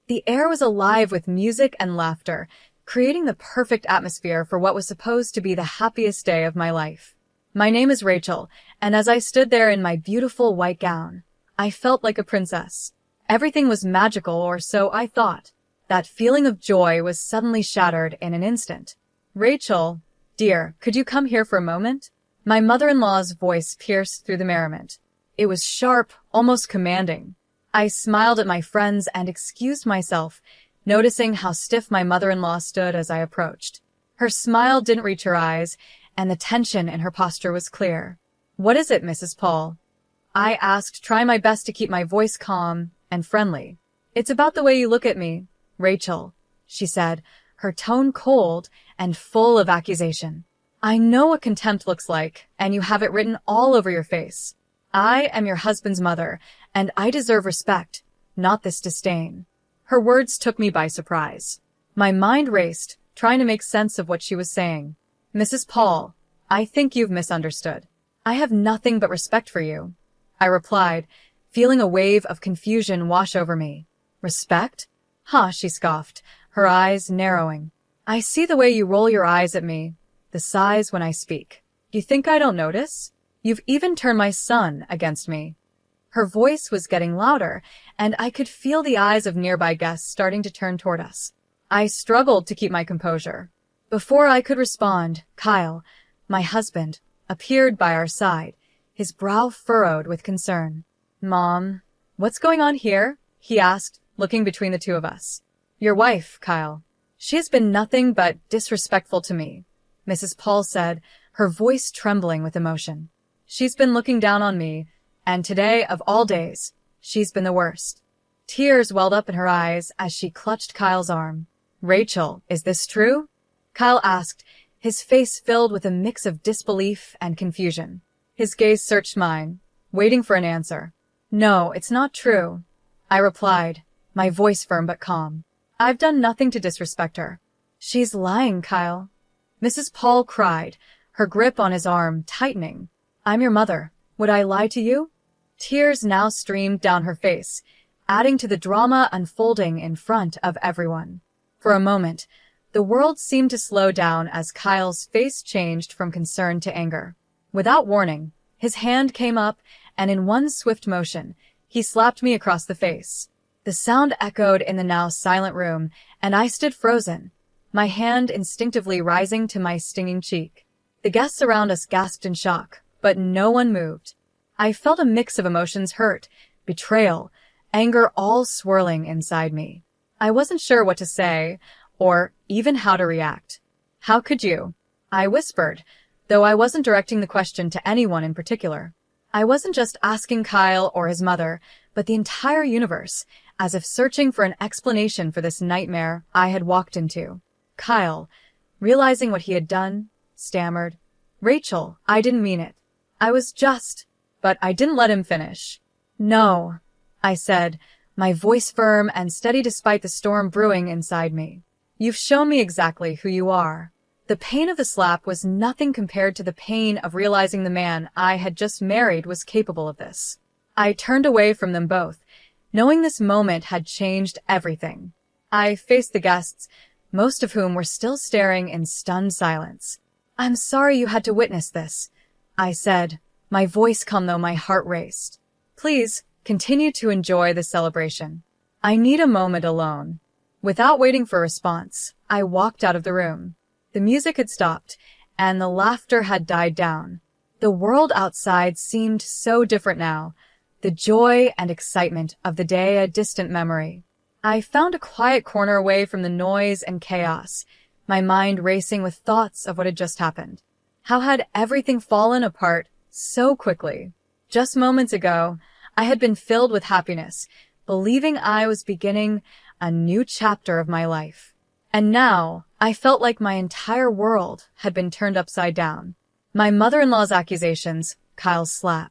The air was alive with music and laughter, creating the perfect atmosphere for what was supposed to be the happiest day of my life. My name is Rachel, and as I stood there in my beautiful white gown, I felt like a princess. Everything was magical, or so I thought. That feeling of joy was suddenly shattered in an instant. Rachel, dear, could you come here for a moment? My mother-in-law's voice pierced through the merriment. It was sharp, almost commanding. I smiled at my friends and excused myself, noticing how stiff my mother-in-law stood as I approached. Her smile didn't reach her eyes, and the tension in her posture was clear. "What is it, Mrs. Paul?" I asked, trying my best to keep my voice calm and friendly. "It's about the way you look at me, Rachel," she said, her tone cold and full of accusation. "I know what contempt looks like, and you have it written all over your face. I am your husband's mother, and I deserve respect, not this disdain." Her words took me by surprise. My mind raced, trying to make sense of what she was saying. "Mrs. Paul, I think you've misunderstood. I have nothing but respect for you," I replied, feeling a wave of confusion wash over me. "Respect? Huh," she scoffed, her eyes narrowing. "I see the way you roll your eyes at me, the sighs when I speak. You think I don't notice? You've even turned my son against me." Her voice was getting louder, and I could feel the eyes of nearby guests starting to turn toward us. I struggled to keep my composure. Before I could respond, Kyle, my husband, appeared by our side, his brow furrowed with concern. "Mom, what's going on here?" he asked, looking between the two of us. "Your wife, Kyle. She has been nothing but disrespectful to me," Mrs. Paul said, her voice trembling with emotion. "She's been looking down on me, and today, of all days, she's been the worst." Tears welled up in her eyes as she clutched Kyle's arm. "Rachel, is this true?" Kyle asked, his face filled with a mix of disbelief and confusion. His gaze searched mine, waiting for an answer. "No, it's not true," I replied, my voice firm but calm. "I've done nothing to disrespect her." "She's lying, Kyle," Mrs. Paul cried, her grip on his arm tightening. "I'm your mother. Would I lie to you?" Tears now streamed down her face, adding to the drama unfolding in front of everyone. For a moment, the world seemed to slow down as Kyle's face changed from concern to anger. Without warning, his hand came up, and in one swift motion, he slapped me across the face. The sound echoed in the now silent room, and I stood frozen, my hand instinctively rising to my stinging cheek. The guests around us gasped in shock, but no one moved. I felt a mix of emotions: hurt, betrayal, anger, all swirling inside me. I wasn't sure what to say, or even how to react. "How could you?" I whispered, though I wasn't directing the question to anyone in particular. I wasn't just asking Kyle or his mother, but the entire universe, as if searching for an explanation for this nightmare I had walked into. Kyle, realizing what he had done, stammered, "Rachel, I didn't mean it. I was just..." But I didn't let him finish. "No," I said, my voice firm and steady despite the storm brewing inside me. "You've shown me exactly who you are." The pain of the slap was nothing compared to the pain of realizing the man I had just married was capable of this. I turned away from them both, knowing this moment had changed everything. I faced the guests, most of whom were still staring in stunned silence. "I'm sorry you had to witness this," I said, my voice calm though my heart raced. "Please, continue to enjoy the celebration. I need a moment alone." Without waiting for a response, I walked out of the room. The music had stopped, and the laughter had died down. The world outside seemed so different now, the joy and excitement of the day a distant memory. I found a quiet corner away from the noise and chaos, my mind racing with thoughts of what had just happened. How had everything fallen apart so quickly? Just moments ago, I had been filled with happiness, believing I was beginning a new chapter of my life. And now, I felt like my entire world had been turned upside down. My mother-in-law's accusations, Kyle's slap,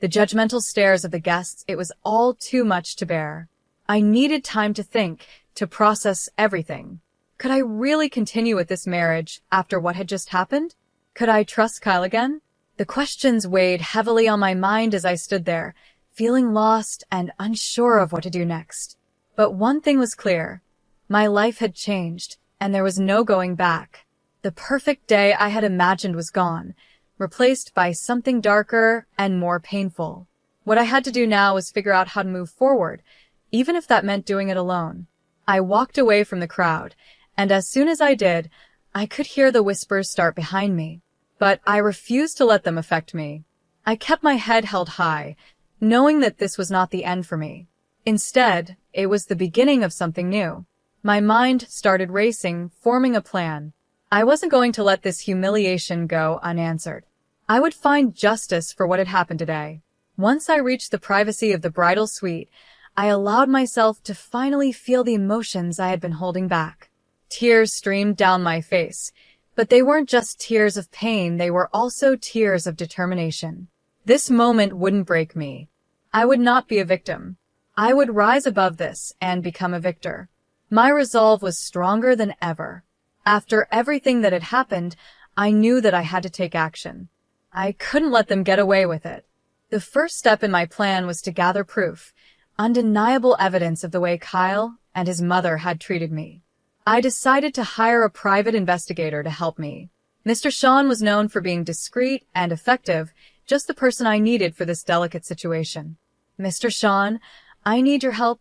the judgmental stares of the guests, it was all too much to bear. I needed time to think, to process everything. Could I really continue with this marriage after what had just happened? Could I trust Kyle again? The questions weighed heavily on my mind as I stood there, feeling lost and unsure of what to do next. But one thing was clear. My life had changed, and there was no going back. The perfect day I had imagined was gone, replaced by something darker and more painful. What I had to do now was figure out how to move forward, even if that meant doing it alone. I walked away from the crowd, and as soon as I did, I could hear the whispers start behind me. But I refused to let them affect me. I kept my head held high, knowing that this was not the end for me. Instead, it was the beginning of something new. My mind started racing, forming a plan. I wasn't going to let this humiliation go unanswered. I would find justice for what had happened today. Once I reached the privacy of the bridal suite, I allowed myself to finally feel the emotions I had been holding back. Tears streamed down my face, but they weren't just tears of pain, they were also tears of determination. This moment wouldn't break me. I would not be a victim. I would rise above this and become a victor. My resolve was stronger than ever. After everything that had happened, I knew that I had to take action. I couldn't let them get away with it. The first step in my plan was to gather proof, undeniable evidence of the way Kyle and his mother had treated me. I decided to hire a private investigator to help me. Mr. Sean was known for being discreet and effective, just the person I needed for this delicate situation. "Mr. Sean, I need your help,"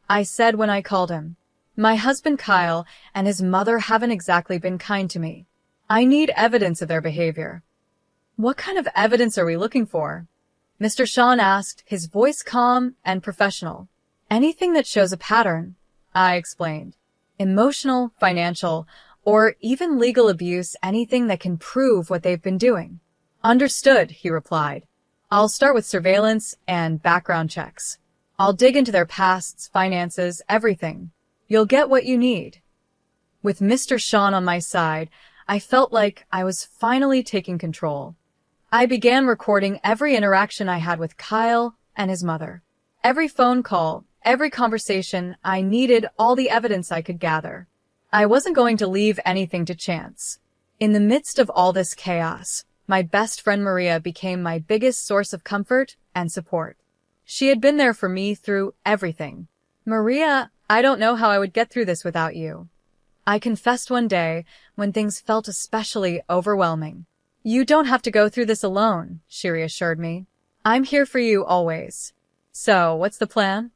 I said when I called him. "My husband Kyle and his mother haven't exactly been kind to me. I need evidence of their behavior." "What kind of evidence are we looking for?" Mr. Sean asked, his voice calm and professional. "Anything that shows a pattern," I explained. "Emotional, financial, or even legal abuse, anything that can prove what they've been doing." "Understood," he replied. "I'll start with surveillance and background checks. I'll dig into their pasts, finances, everything. You'll get what you need." With Mr. Sean on my side, I felt like I was finally taking control. I began recording every interaction I had with Kyle and his mother. Every phone call, every conversation, I needed all the evidence I could gather. I wasn't going to leave anything to chance. In the midst of all this chaos, my best friend Maria became my biggest source of comfort and support. She had been there for me through everything. "Maria, I don't know how I would get through this without you," I confessed one day when things felt especially overwhelming. "You don't have to go through this alone," she reassured me. "I'm here for you always." "So, what's the plan?"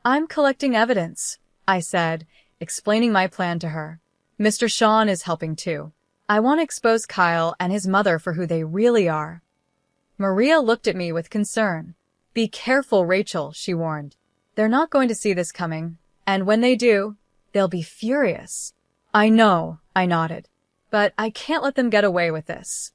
"I'm collecting evidence," I said, explaining my plan to her. "Mr. Sean is helping too. I want to expose Kyle and his mother for who they really are." Maria looked at me with concern. "Be careful, Rachel," she warned. "They're not going to see this coming, and when they do, they'll be furious." "I know," I nodded. "But I can't let them get away with this."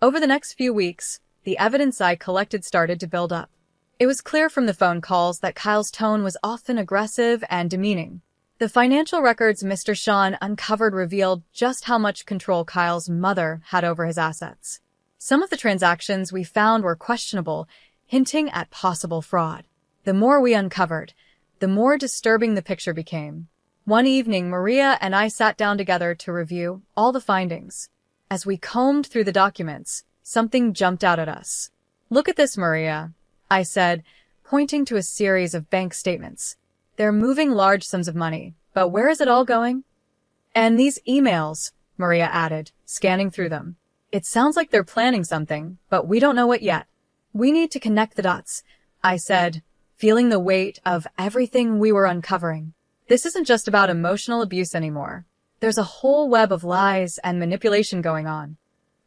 Over the next few weeks, the evidence I collected started to build up. It was clear from the phone calls that Kyle's tone was often aggressive and demeaning. The financial records Mr. Sean uncovered revealed just how much control Kyle's mother had over his assets. Some of the transactions we found were questionable, hinting at possible fraud. The more we uncovered, the more disturbing the picture became. One evening, Maria and I sat down together to review all the findings. As we combed through the documents, something jumped out at us. "Look at this, Maria," I said, pointing to a series of bank statements. "They're moving large sums of money, but where is it all going?" "And these emails," Maria added, scanning through them. "It sounds like they're planning something, but we don't know what yet." "We need to connect the dots," I said, feeling the weight of everything we were uncovering. "This isn't just about emotional abuse anymore. There's a whole web of lies and manipulation going on."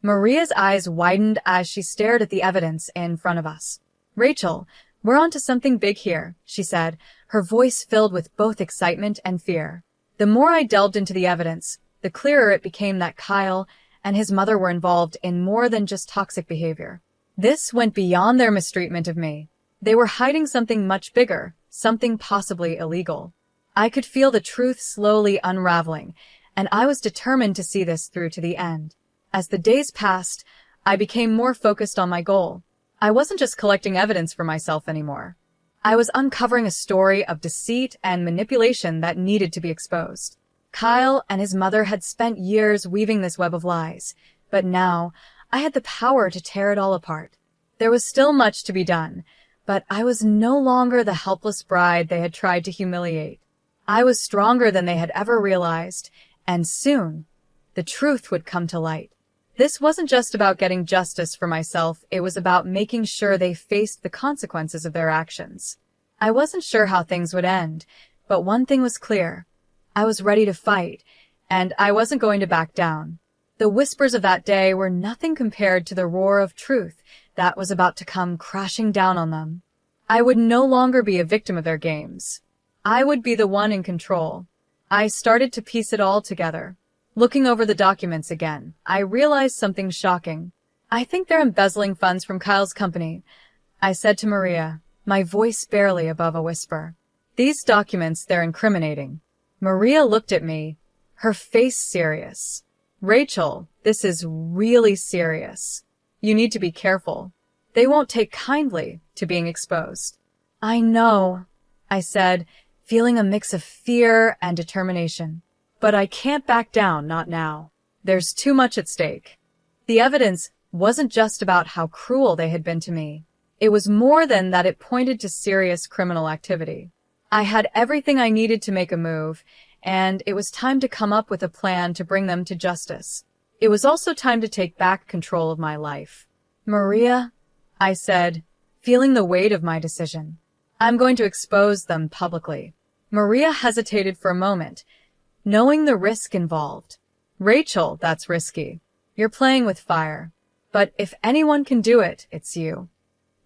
Maria's eyes widened as she stared at the evidence in front of us. "Rachel, we're onto something big here," she said, her voice filled with both excitement and fear. The more I delved into the evidence, the clearer it became that Kyle and his mother were involved in more than just toxic behavior. This went beyond their mistreatment of me. They were hiding something much bigger, something possibly illegal. I could feel the truth slowly unraveling, and I was determined to see this through to the end. As the days passed, I became more focused on my goal. I wasn't just collecting evidence for myself anymore. I was uncovering a story of deceit and manipulation that needed to be exposed. Kyle and his mother had spent years weaving this web of lies, but now I had the power to tear it all apart. There was still much to be done, But I was no longer the helpless bride they had tried to humiliate. I was stronger than they had ever realized, and soon, the truth would come to light. This wasn't just about getting justice for myself, it was about making sure they faced the consequences of their actions. I wasn't sure how things would end, but one thing was clear. I was ready to fight, and I wasn't going to back down. The whispers of that day were nothing compared to the roar of truth that was about to come crashing down on them. I would no longer be a victim of their games. I would be the one in control. I started to piece it all together. Looking over the documents again, I realized something shocking. I think they're embezzling funds from Kyle's company, I said to Maria, my voice barely above a whisper. These documents, they're incriminating. Maria looked at me, her face serious. Rachel, this is really serious. You need to be careful. They won't take kindly to being exposed. I know, I said, feeling a mix of fear and determination. But I can't back down, not now. There's too much at stake. The evidence wasn't just about how cruel they had been to me. It was more than that, it pointed to serious criminal activity. I had everything I needed to make a move, and it was time to come up with a plan to bring them to justice. It was also time to take back control of my life. Maria, I said, feeling the weight of my decision. I'm going to expose them publicly. Maria hesitated for a moment, knowing the risk involved. Rachel, that's risky. You're playing with fire. But if anyone can do it, it's you.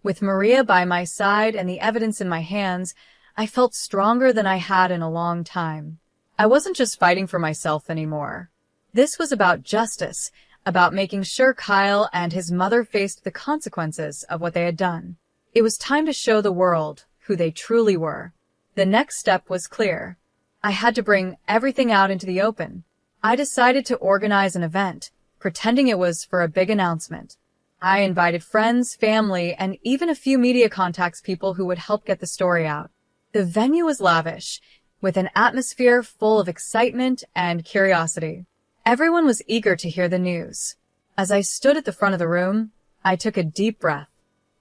With Maria by my side and the evidence in my hands, I felt stronger than I had in a long time. I wasn't just fighting for myself anymore. This was about justice, about making sure Kyle and his mother faced the consequences of what they had done. It was time to show the world who they truly were. The next step was clear. I had to bring everything out into the open. I decided to organize an event, pretending it was for a big announcement. I invited friends, family, and even a few media contacts, people who would help get the story out. The venue was lavish, with an atmosphere full of excitement and curiosity. Everyone was eager to hear the news. As I stood at the front of the room, I took a deep breath.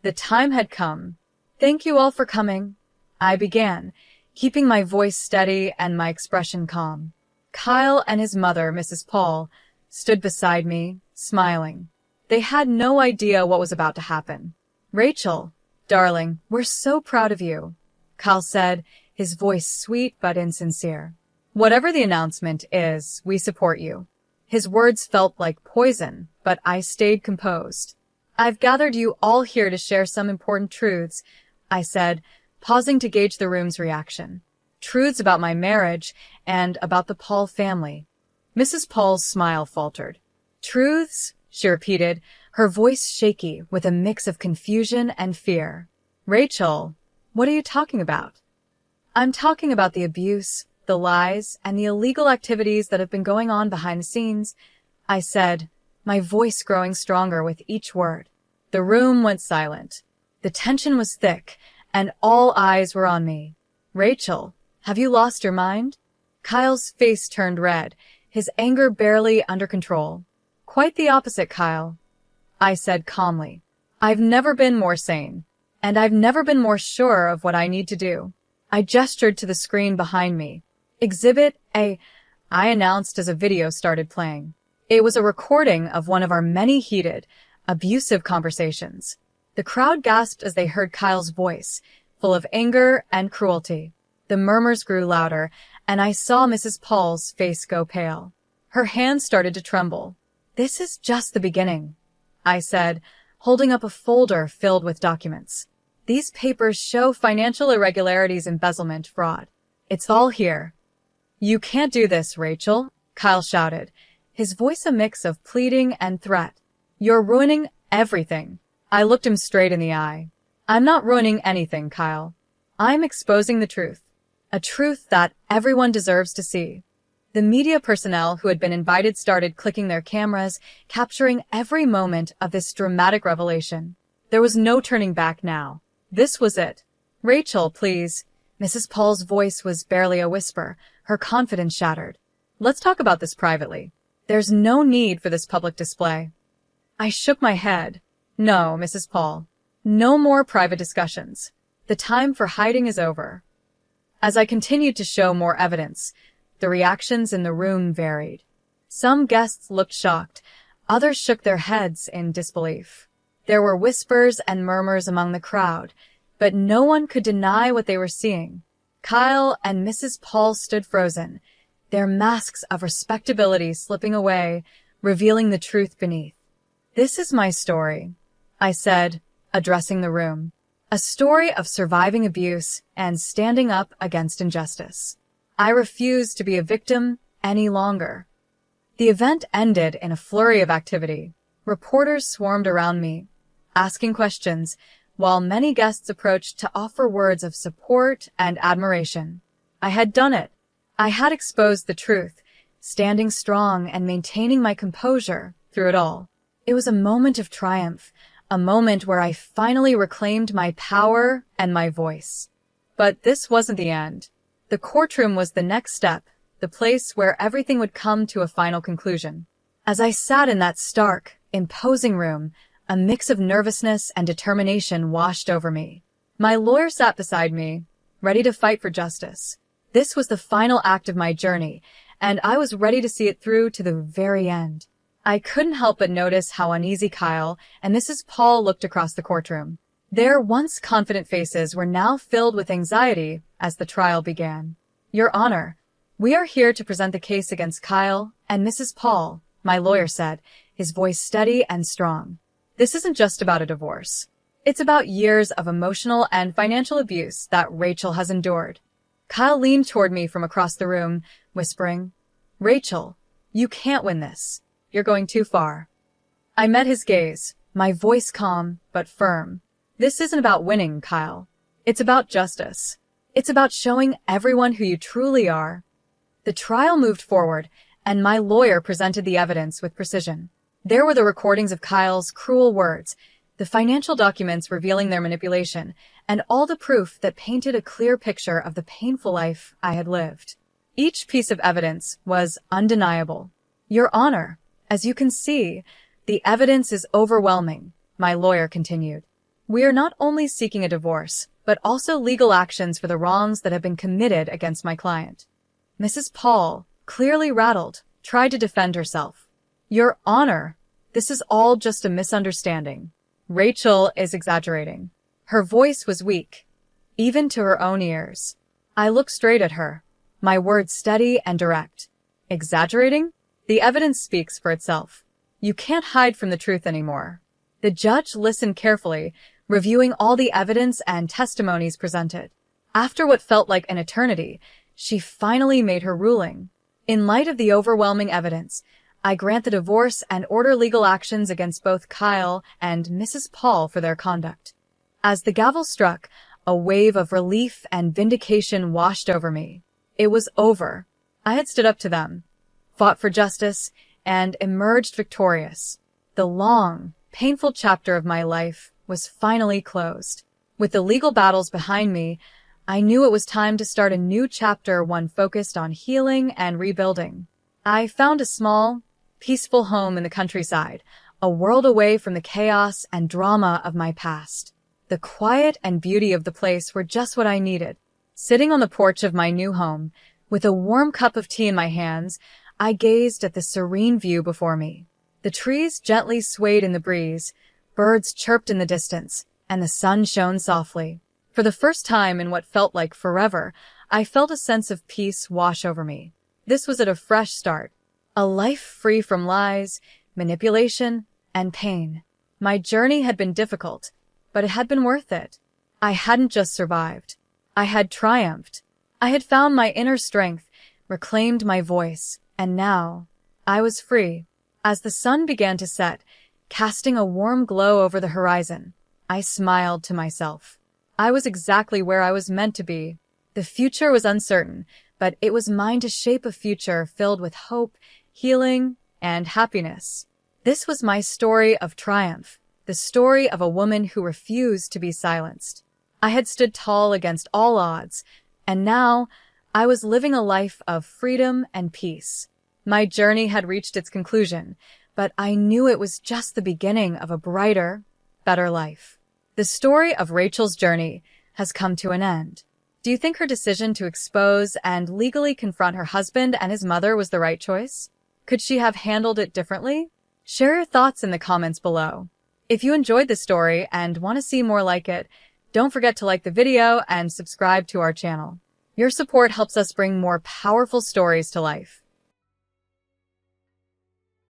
The time had come. Thank you all for coming, I began, keeping my voice steady and my expression calm. Kyle and his mother, Mrs. Paul, stood beside me, smiling. They had no idea what was about to happen. Rachel, darling, we're so proud of you, Kyle said, his voice sweet but insincere. Whatever the announcement is, we support you. His words felt like poison, but I stayed composed. I've gathered you all here to share some important truths, I said, pausing to gauge the room's reaction. Truths about my marriage and about the Paul family. Mrs. Paul's smile faltered. Truths? She repeated, her voice shaky with a mix of confusion and fear. Rachel, what are you talking about? I'm talking about the abuse, the lies, and the illegal activities that have been going on behind the scenes, I said, my voice growing stronger with each word. The room went silent. The tension was thick, and all eyes were on me. Rachel, have you lost your mind? Kyle's face turned red, his anger barely under control. Quite the opposite, Kyle, I said calmly. I've never been more sane, and I've never been more sure of what I need to do. I gestured to the screen behind me. Exhibit A, I announced as a video started playing. It was a recording of one of our many heated, abusive conversations. The crowd gasped as they heard Kyle's voice, full of anger and cruelty. The murmurs grew louder, and I saw Mrs. Paul's face go pale. Her hands started to tremble. This is just the beginning, I said, holding up a folder filled with documents. These papers show financial irregularities, embezzlement, fraud. It's all here. You can't do this, Rachel, Kyle shouted, his voice a mix of pleading and threat. You're ruining everything. I looked him straight in the eye. I'm not ruining anything, Kyle. I'm exposing the truth. A truth that everyone deserves to see. The media personnel who had been invited started clicking their cameras, capturing every moment of this dramatic revelation. There was no turning back now. This was it. Rachel, please. Mrs. Paul's voice was barely a whisper, her confidence shattered. Let's talk about this privately. There's no need for this public display. I shook my head. No, Mrs. Paul. No more private discussions. The time for hiding is over. As I continued to show more evidence, the reactions in the room varied. Some guests looked shocked, others shook their heads in disbelief. There were whispers and murmurs among the crowd, but no one could deny what they were seeing. Kyle and Mrs. Paul stood frozen, their masks of respectability slipping away, revealing the truth beneath. "This is my story," I said, addressing the room. "A story of surviving abuse and standing up against injustice. I refuse to be a victim any longer." The event ended in a flurry of activity. Reporters swarmed around me, asking questions, while many guests approached to offer words of support and admiration. I had done it. I had exposed the truth, standing strong and maintaining my composure through it all. It was a moment of triumph, a moment where I finally reclaimed my power and my voice. But this wasn't the end. The courtroom was the next step, the place where everything would come to a final conclusion. As I sat in that stark, imposing room, a mix of nervousness and determination washed over me. My lawyer sat beside me, ready to fight for justice. This was the final act of my journey, and I was ready to see it through to the very end. I couldn't help but notice how uneasy Kyle and Mrs. Paul looked across the courtroom. Their once confident faces were now filled with anxiety as the trial began. "Your Honor, we are here to present the case against Kyle and Mrs. Paul," my lawyer said, his voice steady and strong. "This isn't just about a divorce. It's about years of emotional and financial abuse that Rachel has endured." Kyle leaned toward me from across the room, whispering, "Rachel, you can't win this. You're going too far." I met his gaze, my voice calm but firm. "This isn't about winning, Kyle. It's about justice. It's about showing everyone who you truly are." The trial moved forward, and my lawyer presented the evidence with precision. There were the recordings of Kyle's cruel words, the financial documents revealing their manipulation, and all the proof that painted a clear picture of the painful life I had lived. Each piece of evidence was undeniable. "Your Honor, as you can see, the evidence is overwhelming," my lawyer continued. "We are not only seeking a divorce, but also legal actions for the wrongs that have been committed against my client." Mrs. Paul, clearly rattled, tried to defend herself. "Your Honor, this is all just a misunderstanding. Rachel is exaggerating." Her voice was weak, even to her own ears. I looked straight at her, my words steady and direct. "Exaggerating? The evidence speaks for itself. You can't hide from the truth anymore." The judge listened carefully, reviewing all the evidence and testimonies presented. After what felt like an eternity, she finally made her ruling. "In light of the overwhelming evidence, I grant the divorce and order legal actions against both Kyle and Mrs. Paul for their conduct." As the gavel struck, a wave of relief and vindication washed over me. It was over. I had stood up to them, fought for justice, and emerged victorious. The long, painful chapter of my life was finally closed. With the legal battles behind me, I knew it was time to start a new chapter, one focused on healing and rebuilding. I found a small, peaceful home in the countryside, a world away from the chaos and drama of my past. The quiet and beauty of the place were just what I needed. Sitting on the porch of my new home, with a warm cup of tea in my hands, I gazed at the serene view before me. The trees gently swayed in the breeze, birds chirped in the distance, and the sun shone softly. For the first time in what felt like forever, I felt a sense of peace wash over me. This was at a fresh start, a life free from lies, manipulation, and pain. My journey had been difficult, but it had been worth it. I hadn't just survived. I had triumphed. I had found my inner strength, reclaimed my voice, and now I was free. As the sun began to set, casting a warm glow over the horizon, I smiled to myself. I was exactly where I was meant to be. The future was uncertain, but it was mine to shape a future filled with hope, healing, and happiness. This was my story of triumph, the story of a woman who refused to be silenced. I had stood tall against all odds, and now I was living a life of freedom and peace. My journey had reached its conclusion, but I knew it was just the beginning of a brighter, better life. The story of Rachel's journey has come to an end. Do you think her decision to expose and legally confront her husband and his mother was the right choice? Could she have handled it differently? Share your thoughts in the comments below. If you enjoyed the story and want to see more like it, don't forget to like the video and subscribe to our channel. Your support helps us bring more powerful stories to life.